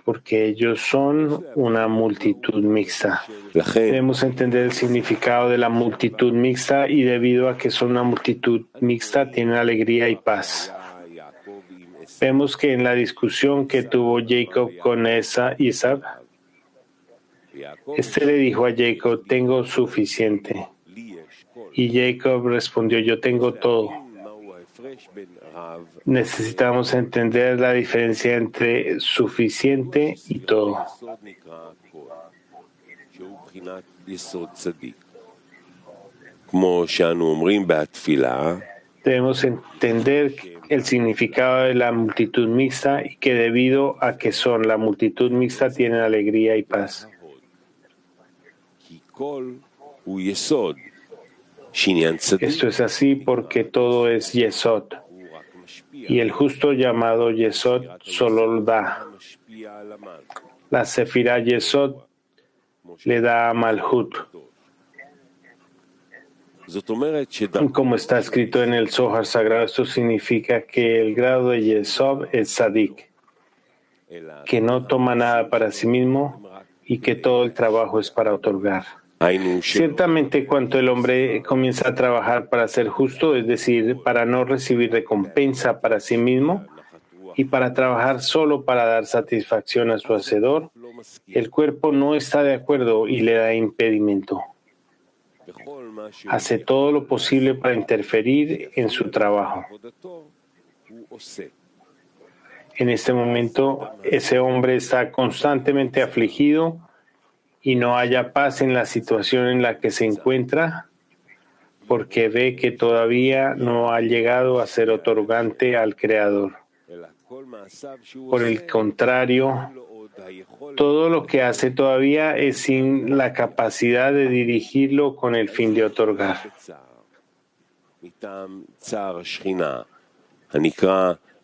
Porque ellos son una multitud mixta. Debemos entender el significado de la multitud mixta y debido a que son una multitud mixta tienen alegría y paz. Vemos que en la discusión que tuvo Jacob con Esaú, le dijo a Jacob: tengo suficiente. Y Jacob respondió: yo tengo todo. Necesitamos entender la diferencia entre suficiente y todo. Debemos entender el significado de la multitud mixta y que debido a que son la multitud mixta tienen alegría y paz. Esto es así porque todo es Yesod, y el justo llamado Yesod solo lo da. La Sefirá Yesod le da a Malhut. Como está escrito en el Zohar Sagrado, esto significa que el grado de Yesod es Tzadik, que no toma nada para sí mismo y que todo el trabajo es para otorgar. Ciertamente, cuando el hombre comienza a trabajar para ser justo, es decir, para no recibir recompensa para sí mismo y para trabajar solo para dar satisfacción a su hacedor, el cuerpo no está de acuerdo y le da impedimento. Hace todo lo posible para interferir en su trabajo. En este momento, ese hombre está constantemente afligido y no haya paz en la situación en la que se encuentra, porque ve que todavía no ha llegado a ser otorgante al Creador. Por el contrario, todo lo que hace todavía es sin la capacidad de dirigirlo con el fin de otorgar.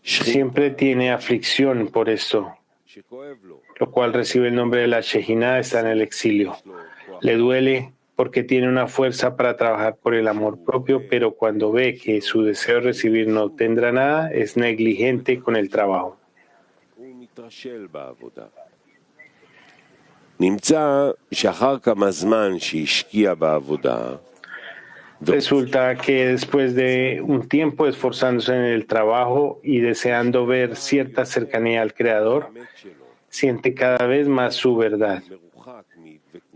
Siempre tiene aflicción por esto, lo cual recibe el nombre de la Shejiná, está en el exilio. Le duele porque tiene una fuerza para trabajar por el amor propio, pero cuando ve que su deseo de recibir no obtendrá nada, es negligente con el trabajo. Resulta que después de un tiempo esforzándose en el trabajo y deseando ver cierta cercanía al Creador, siente cada vez más su verdad,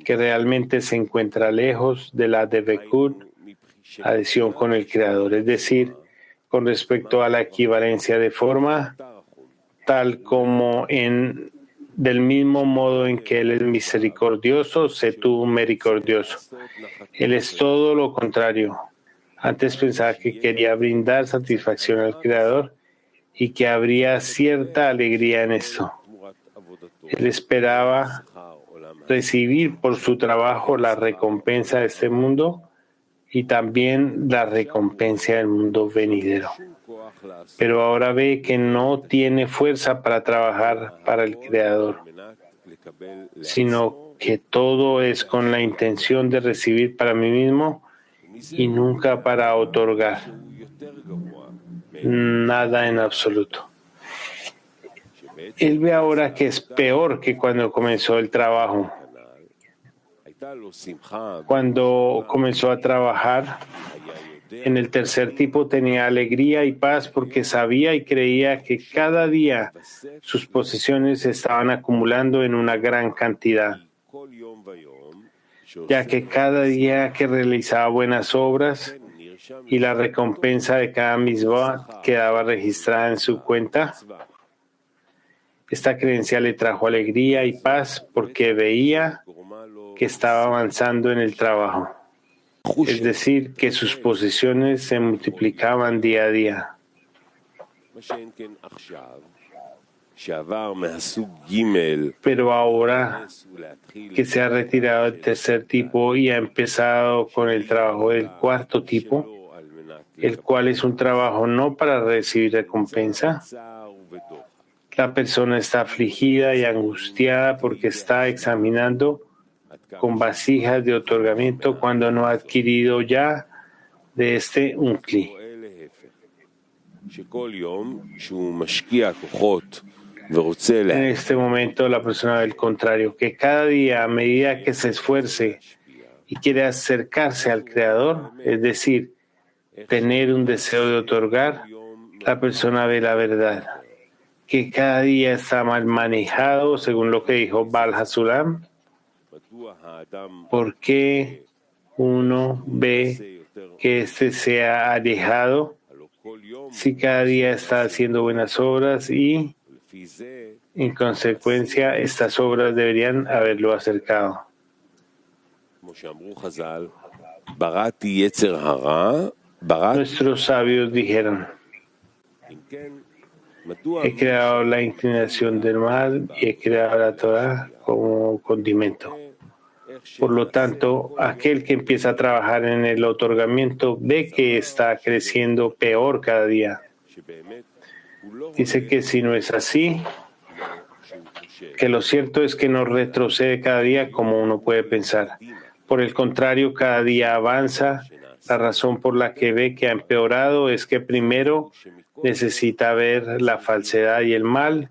que realmente se encuentra lejos de la Dvekut, adhesión con el Creador, es decir, con respecto a la equivalencia de forma, tal como del mismo modo en que Él es misericordioso, sé tú misericordioso. Él es todo lo contrario. Antes pensaba que quería brindar satisfacción al Creador y que habría cierta alegría en esto. Él esperaba recibir por su trabajo la recompensa de este mundo y también la recompensa del mundo venidero. Pero ahora ve que no tiene fuerza para trabajar para el Creador, sino que todo es con la intención de recibir para mí mismo y nunca para otorgar nada en absoluto. Él ve ahora que es peor que cuando comenzó el trabajo. Cuando comenzó a trabajar en el tercer tipo tenía alegría y paz porque sabía y creía que cada día sus posesiones se estaban acumulando en una gran cantidad, ya que cada día que realizaba buenas obras y la recompensa de cada mitzvah quedaba registrada en su cuenta. Esta creencia le trajo alegría y paz porque veía que estaba avanzando en el trabajo, es decir, que sus posesiones se multiplicaban día a día. Pero ahora que se ha retirado del tercer tipo y ha empezado con el trabajo del cuarto tipo, el cual es un trabajo no para recibir recompensa, la persona está afligida y angustiada porque está examinando con vasijas de otorgamiento cuando no ha adquirido ya de este un cli. En este momento la persona del contrario, que cada día a medida que se esfuerce y quiere acercarse al Creador, es decir, tener un deseo de otorgar, la persona ve la verdad, que cada día está mal manejado, según lo que dijo Baal Hasulam. ¿Por qué uno ve que se ha alejado si cada día está haciendo buenas obras y, en consecuencia, estas obras deberían haberlo acercado? Nuestros sabios dijeron: he creado la inclinación del mal y he creado la Torah como condimento. Por lo tanto, aquel que empieza a trabajar en el otorgamiento ve que está creciendo peor cada día. Dice que si no es así, que lo cierto es que no retrocede cada día como uno puede pensar. Por el contrario, cada día avanza. La razón por la que ve que ha empeorado es que primero necesita ver la falsedad y el mal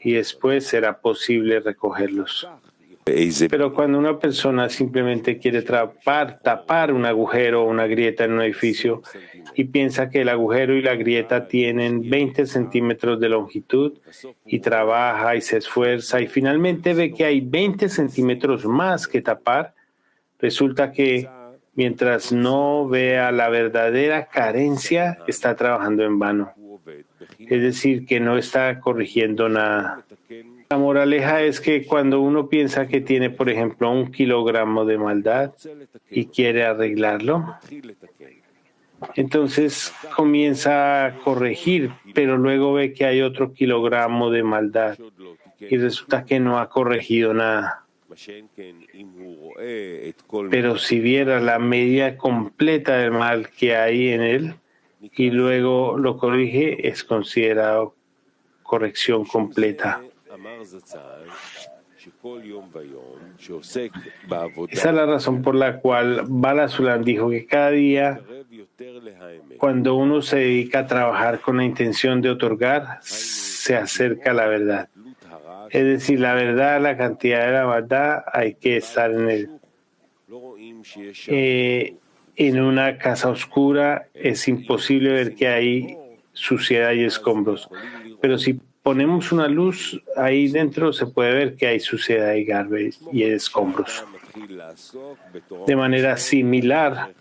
y después será posible recogerlos. Pero cuando una persona simplemente quiere tapar un agujero o una grieta en un edificio y piensa que el agujero y la grieta tienen 20 centímetros de longitud y trabaja y se esfuerza y finalmente ve que hay 20 centímetros más que tapar, resulta que mientras no vea la verdadera carencia, está trabajando en vano. Es decir, que no está corrigiendo nada. La moraleja es que cuando uno piensa que tiene, por ejemplo, 1 kilogramo de maldad y quiere arreglarlo, entonces comienza a corregir, pero luego ve que hay otro kilogramo de maldad y resulta que no ha corregido nada. Pero si viera la medida completa del mal que hay en él y luego lo corrige, es considerado corrección completa. Esa es la razón por la cual Baal Hasulam dijo que cada día, cuando uno se dedica a trabajar con la intención de otorgar, se acerca a la verdad. Es decir, la verdad, la cantidad de la verdad, hay que estar en él. En una casa oscura es imposible ver que hay suciedad y escombros, pero si ponemos una luz ahí dentro se puede ver que hay suciedad y garbage y escombros. De manera similar,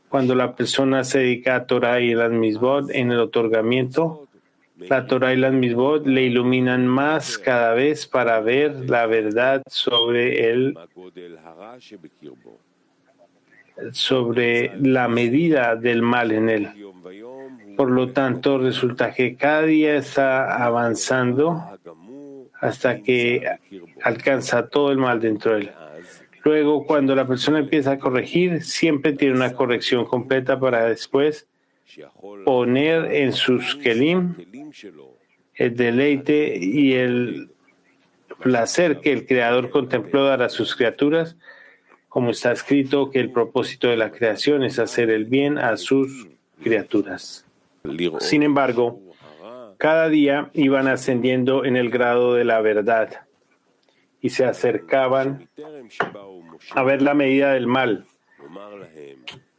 cuando la persona se dedica a Torah y las Mitzvot en el otorgamiento, la Torah y las Mitzvot le iluminan más cada vez para ver la verdad sobre la medida del mal en él. Por lo tanto, resulta que cada día está avanzando hasta que alcanza todo el mal dentro de él. Luego, cuando la persona empieza a corregir, siempre tiene una corrección completa para después poner en sus kelim el deleite y el placer que el Creador contempló dar a sus criaturas, como está escrito que el propósito de la creación es hacer el bien a sus criaturas. Sin embargo, cada día iban ascendiendo en el grado de la verdad y se acercaban a ver la medida del mal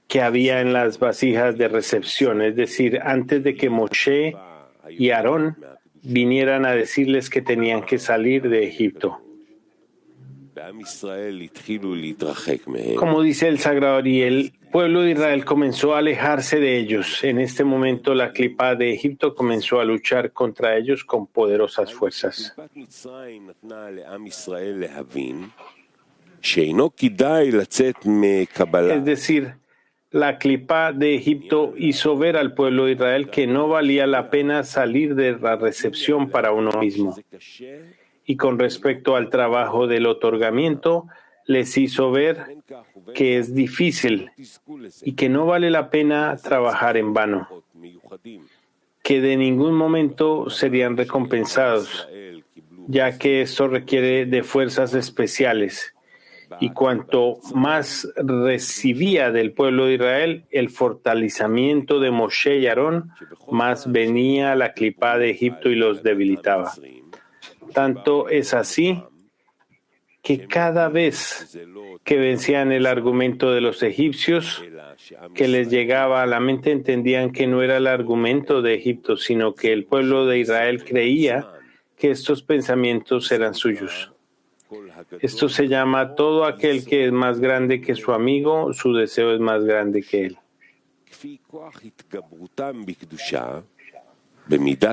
que había en las vasijas de recepción, es decir, antes de que Moshe y Aarón vinieran a decirles que tenían que salir de Egipto. Como dice el Sagrado, y el pueblo de Israel comenzó a alejarse de ellos. En este momento la clipa de Egipto comenzó a luchar contra ellos con poderosas fuerzas. Es decir, la clipa de Egipto hizo ver al pueblo de Israel que no valía la pena salir de la recepción para uno mismo. Y con respecto al trabajo del otorgamiento, les hizo ver que es difícil y que no vale la pena trabajar en vano, que de ningún momento serían recompensados, ya que esto requiere de fuerzas especiales. Y cuanto más recibía del pueblo de Israel el fortalecimiento de Moshe y Aarón, más venía la clipa de Egipto y los debilitaba. Tanto es así que cada vez que vencían el argumento de los egipcios que les llegaba a la mente, entendían que no era el argumento de Egipto, sino que el pueblo de Israel creía que estos pensamientos eran suyos. Esto se llama todo aquel que es más grande que su amigo, su deseo es más grande que él.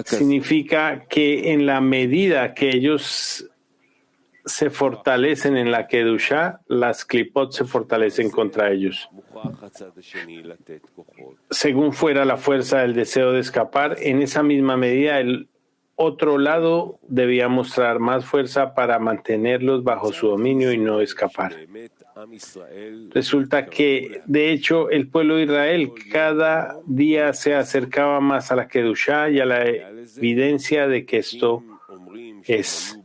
Significa que en la medida que ellos se fortalecen en la Kedushá, las Klipot se fortalecen contra ellos. Según fuera la fuerza del deseo de escapar, en esa misma medida el otro lado debía mostrar más fuerza para mantenerlos bajo su dominio y no escapar. Resulta que, de hecho, el pueblo de Israel cada día se acercaba más a la Kedushá y a la evidencia de que esto es.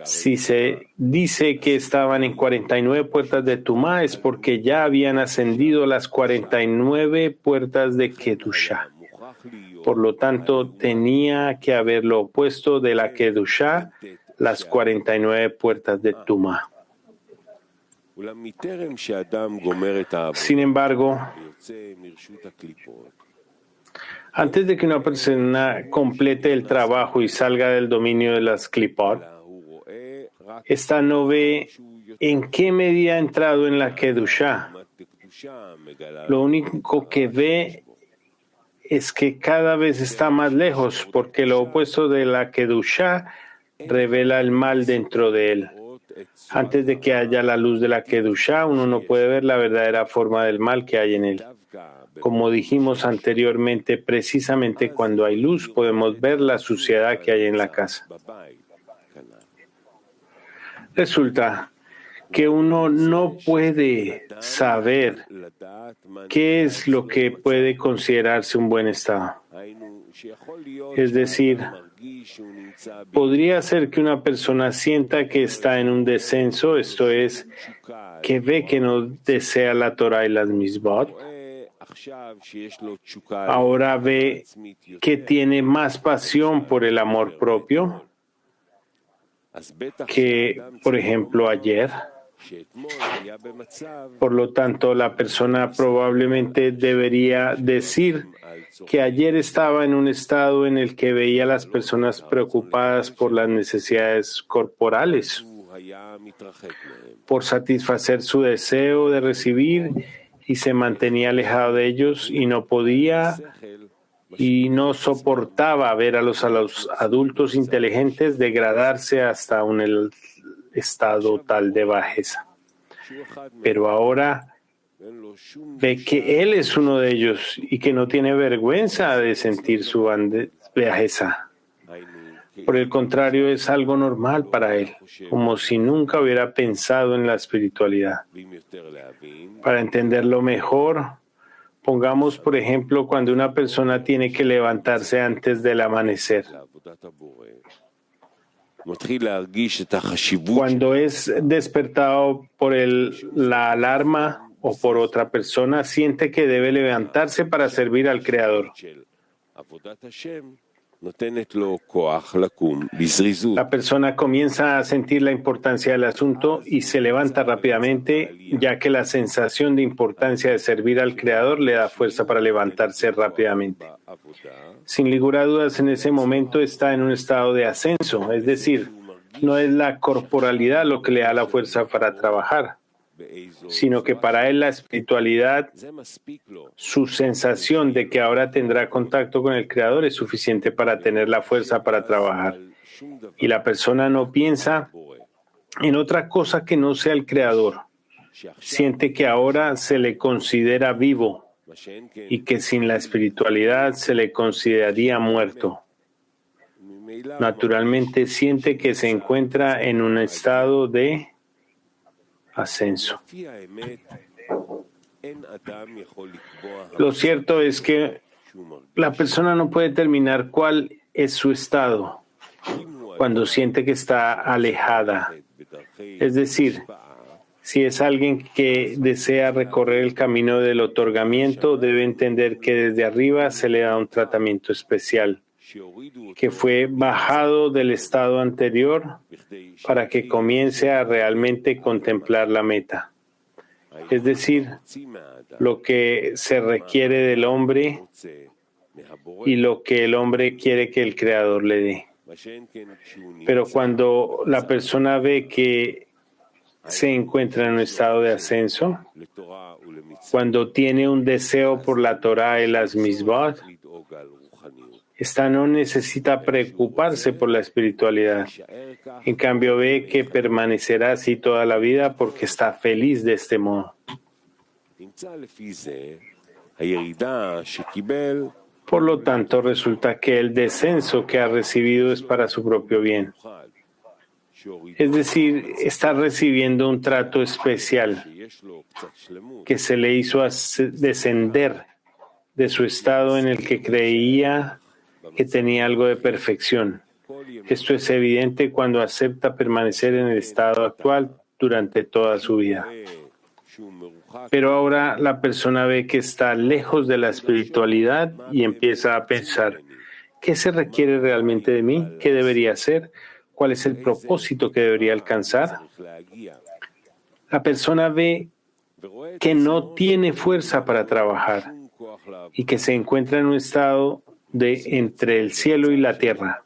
Si se dice que estaban en 49 puertas de Tumá, es porque ya habían ascendido las 49 puertas de Kedushá. Por lo tanto, tenía que haber lo opuesto de la Kedushá, las 49 puertas de Tumá. Sin embargo, antes de que una persona complete el trabajo y salga del dominio de las Klipot, esta no ve en qué medida ha entrado en la Kedushá. Lo único que ve es que cada vez está más lejos, porque lo opuesto de la Kedushá revela el mal dentro de él. Antes de que haya la luz de la Kedushá, uno no puede ver la verdadera forma del mal que hay en él. Como dijimos anteriormente, precisamente cuando hay luz podemos ver la suciedad que hay en la casa. Resulta que uno no puede saber qué es lo que puede considerarse un buen estado. Es decir, podría ser que una persona sienta que está en un descenso, esto es, que ve que no desea la Torah y las Mitzvot. Ahora ve que tiene más pasión por el amor propio. que, por ejemplo, ayer. Por lo tanto, la persona probablemente debería decir que ayer estaba en un estado en el que veía a las personas preocupadas por las necesidades corporales, por satisfacer su deseo de recibir, y se mantenía alejado de ellos y no podía y no soportaba ver a los adultos inteligentes degradarse hasta un estado tal de bajeza. Pero ahora ve que él es uno de ellos y que no tiene vergüenza de sentir su bajeza. Por el contrario, es algo normal para él, como si nunca hubiera pensado en la espiritualidad. Para entenderlo mejor, pongamos, por ejemplo, cuando una persona tiene que levantarse antes del amanecer. Cuando es despertado por la alarma o por otra persona, siente que debe levantarse para servir al Creador. La persona comienza a sentir la importancia del asunto y se levanta rápidamente, ya que la sensación de importancia de servir al Creador le da fuerza para levantarse rápidamente. Sin lugar a dudas, en ese momento está en un estado de ascenso, es decir, no es la corporalidad lo que le da la fuerza para trabajar, sino que para él la espiritualidad, su sensación de que ahora tendrá contacto con el Creador es suficiente para tener la fuerza para trabajar. Y la persona no piensa en otra cosa que no sea el Creador. Siente que ahora se le considera vivo y que sin la espiritualidad se le consideraría muerto. Naturalmente siente que se encuentra en un estado de ascenso. Lo cierto es que la persona no puede determinar cuál es su estado cuando siente que está alejada. Es decir, si es alguien que desea recorrer el camino del otorgamiento, debe entender que desde arriba se le da un tratamiento especial, que fue bajado del estado anterior para que comience a realmente contemplar la meta. Es decir, lo que se requiere del hombre y lo que el hombre quiere que el Creador le dé. Pero cuando la persona ve que se encuentra en un estado de ascenso, cuando tiene un deseo por la Torah y las Misbot, esta no necesita preocuparse por la espiritualidad. En cambio, ve que permanecerá así toda la vida porque está feliz de este modo. Por lo tanto, resulta que el descenso que ha recibido es para su propio bien. Es decir, está recibiendo un trato especial que se le hizo descender de su estado en el que creía que tenía algo de perfección. Esto es evidente cuando acepta permanecer en el estado actual durante toda su vida. Pero ahora la persona ve que está lejos de la espiritualidad y empieza a pensar, ¿qué se requiere realmente de mí? ¿Qué debería hacer? ¿Cuál es el propósito que debería alcanzar? La persona ve que no tiene fuerza para trabajar y que se encuentra en un estado de entre el cielo y la tierra.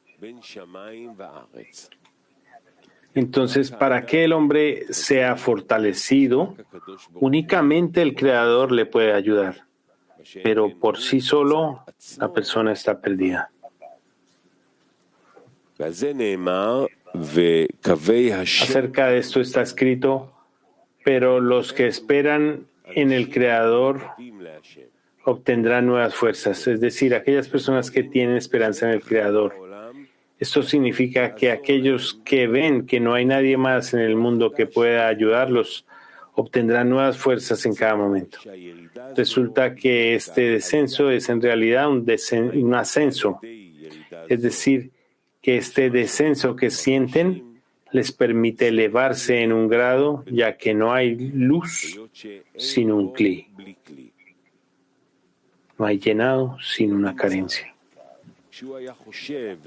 Entonces, para que el hombre sea fortalecido, únicamente el Creador le puede ayudar. Pero por sí solo, la persona está perdida. Acerca de esto está escrito, pero los que esperan en el Creador obtendrán nuevas fuerzas, es decir, aquellas personas que tienen esperanza en el Creador. Esto significa que aquellos que ven que no hay nadie más en el mundo que pueda ayudarlos, obtendrán nuevas fuerzas en cada momento. Resulta que este descenso es en realidad un ascenso, es decir, que este descenso que sienten les permite elevarse en un grado, ya que no hay luz sin un cli. No hay llenado sin una carencia.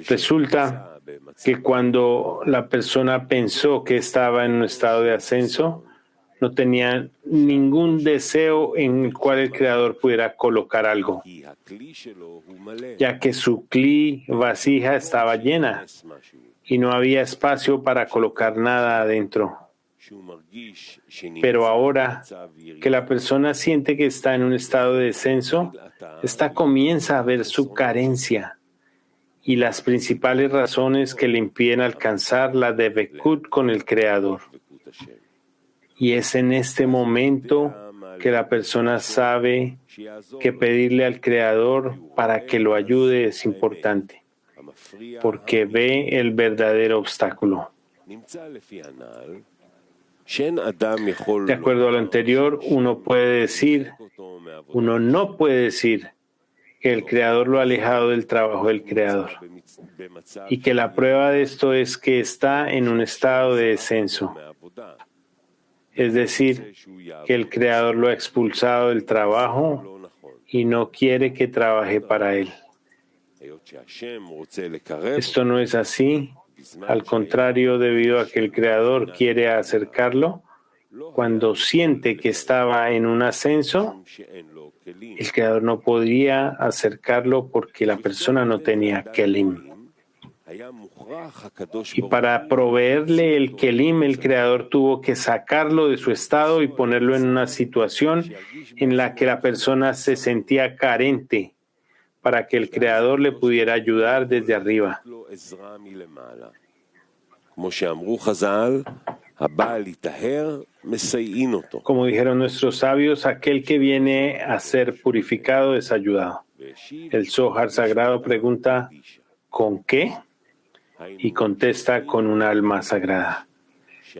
Resulta que cuando la persona pensó que estaba en un estado de ascenso, no tenía ningún deseo en el cual el Creador pudiera colocar algo, ya que su kli, vasija, estaba llena y no había espacio para colocar nada adentro. Pero ahora que la persona siente que está en un estado de descenso, esta comienza a ver su carencia y las principales razones que le impiden alcanzar la devekut con el Creador. Y es en este momento que la persona sabe que pedirle al Creador para que lo ayude es importante, porque ve el verdadero obstáculo. De acuerdo a lo anterior, uno no puede decir que el Creador lo ha alejado del trabajo del Creador, y que la prueba de esto es que está en un estado de descenso. Es decir, que el Creador lo ha expulsado del trabajo y no quiere que trabaje para él. Esto no es así. Al contrario, debido a que el Creador quiere acercarlo, cuando siente que estaba en un ascenso, el Creador no podía acercarlo porque la persona no tenía kelim. Y para proveerle el kelim, el Creador tuvo que sacarlo de su estado y ponerlo en una situación en la que la persona se sentía carente, para que el Creador le pudiera ayudar desde arriba. Como dijeron nuestros sabios, aquel que viene a ser purificado es ayudado. El Zohar Sagrado pregunta, ¿con qué? Y contesta con un alma sagrada.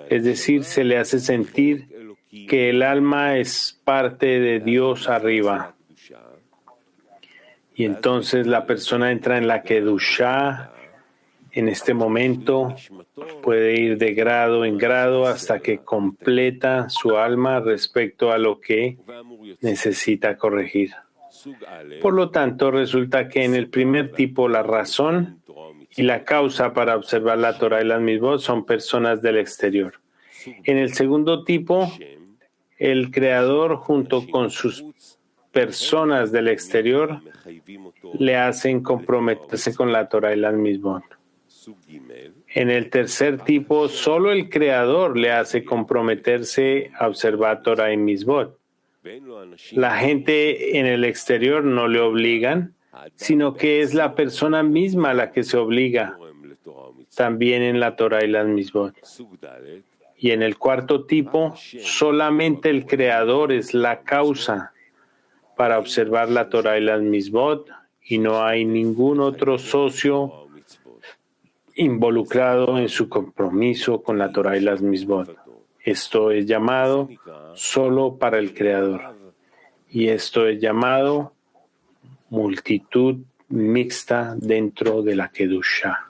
Es decir, se le hace sentir que el alma es parte de Dios arriba. Y entonces la persona entra en la Kedushá. En este momento puede ir de grado en grado hasta que completa su alma respecto a lo que necesita corregir. Por lo tanto, resulta que en el primer tipo la razón y la causa para observar la Torah y las Mitzvot son personas del exterior. En el segundo tipo, el Creador junto con sus personas del exterior le hacen comprometerse con la Torah y las Mitzvot. En el tercer tipo, solo el Creador le hace comprometerse a observar Torah y Mitzvot. La gente en el exterior no le obligan, sino que es la persona misma la que se obliga, también en la Torah y las Mitzvot. Y en el cuarto tipo, solamente el Creador es la causa para observar la Torah y las Mitzvot, y no hay ningún otro socio involucrado en su compromiso con la Torah y las Mitzvot. Esto es llamado solo para el Creador. Y esto es llamado multitud mixta dentro de la Kedushá.